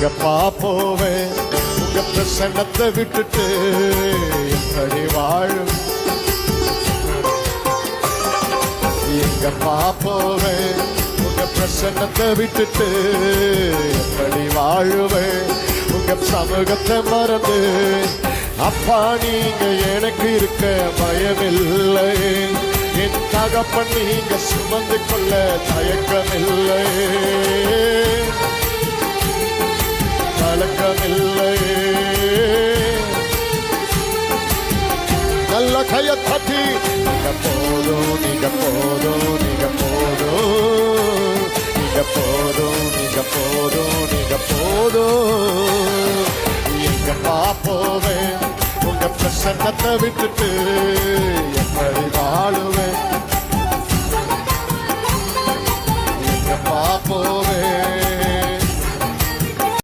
எங்கப்பா போவேன் உங்க பிரசன்னத்தை விட்டுட்டு எப்படி வாழும் எங்கப்பா போவேன் உங்க பிரசன்னத்தை விட்டுட்டு எப்படி வாழுவேன் உங்க சமூகத்தை மறந்து அப்பா நீங்க எனக்கு இருக்க பயமில்லை என் தகப்பன் நீங்க சுமந்து கொள்ள தயக்கமில்லை கலக்கமில்லை நல்ல கையை தட்டி நீங்க போதும் நீங்க போதும் நீங்க போதும் நீங்க போதும் நீங்க போதும் நீங்க போதும் எங்கப்பா போவேன் உங்க பிரசன்னத்தை விட்டுட்டு எப்படி வாழுவேன்